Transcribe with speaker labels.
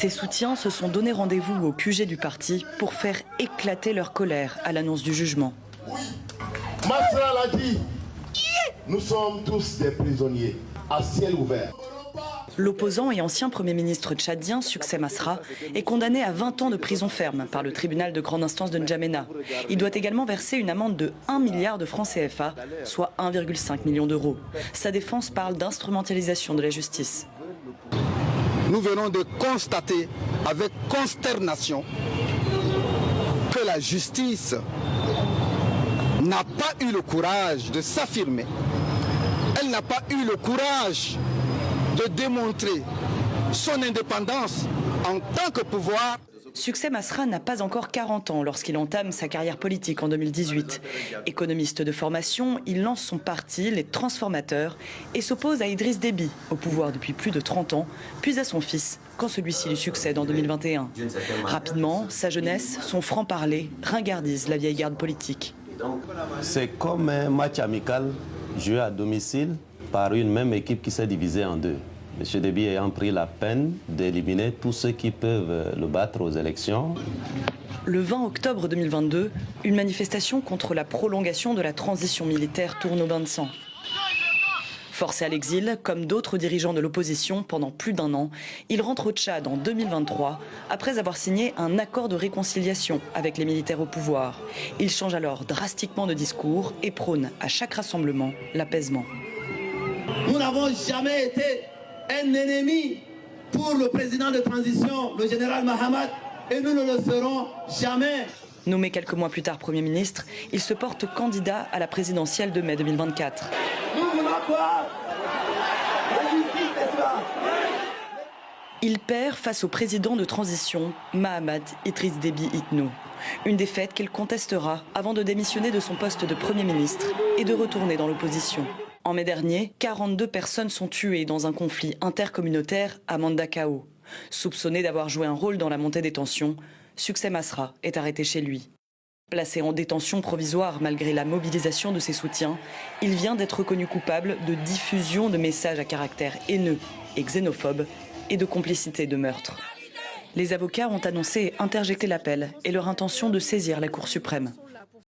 Speaker 1: Ses soutiens se sont donné rendez-vous au QG du parti pour faire éclater leur colère à l'annonce du jugement.
Speaker 2: Oui, Masra l'a dit, nous sommes tous des prisonniers à ciel ouvert.
Speaker 1: L'opposant et ancien Premier ministre tchadien, Succès Masra, est condamné à 20 ans de prison ferme par le tribunal de grande instance de N'Djamena. Il doit également verser une amende de 1 milliard de francs CFA, soit 1,5 million d'euros. Sa défense parle d'instrumentalisation de la justice.
Speaker 3: Nous venons de constater avec consternation que la justice n'a pas eu le courage de s'affirmer. Elle n'a pas eu le courage de démontrer son indépendance en tant que pouvoir.
Speaker 1: Succès Masra n'a pas encore 40 ans lorsqu'il entame sa carrière politique en 2018. Économiste de formation, il lance son parti, les Transformateurs, et s'oppose à Idriss Déby, au pouvoir depuis plus de 30 ans, puis à son fils, quand celui-ci lui succède en 2021. Rapidement, sa jeunesse, son franc-parler, ringardise la vieille garde politique.
Speaker 4: C'est comme un match amical joué à domicile par une même équipe qui s'est divisée en deux. M. Déby ayant pris la peine d'éliminer tous ceux qui peuvent le battre aux élections.
Speaker 1: Le 20 octobre 2022, une manifestation contre la prolongation de la transition militaire tourne au bain de sang. Forcé à l'exil, comme d'autres dirigeants de l'opposition pendant plus d'1 an, il rentre au Tchad en 2023 après avoir signé un accord de réconciliation avec les militaires au pouvoir. Il change alors drastiquement de discours et prône à chaque rassemblement l'apaisement.
Speaker 5: Nous n'avons jamais été un ennemi pour le président de transition, le général Mahamat, et nous ne le serons jamais.
Speaker 1: Nommé quelques mois plus tard Premier ministre, il se porte candidat à la présidentielle de mai 2024.
Speaker 5: Nous voulons quoi? La justice, n'est-ce pas?
Speaker 1: Il perd face au président de transition, Mahamat Idriss Déby Itno. Une défaite qu'il contestera avant de démissionner de son poste de Premier ministre et de retourner dans l'opposition. En mai dernier, 42 personnes sont tuées dans un conflit intercommunautaire à Mandakao. Soupçonné d'avoir joué un rôle dans la montée des tensions, Succès Masra est arrêté chez lui. Placé en détention provisoire malgré la mobilisation de ses soutiens, il vient d'être reconnu coupable de diffusion de messages à caractère haineux et xénophobe et de complicité de meurtre. Les avocats ont annoncé interjeter l'appel et leur intention de saisir la Cour suprême.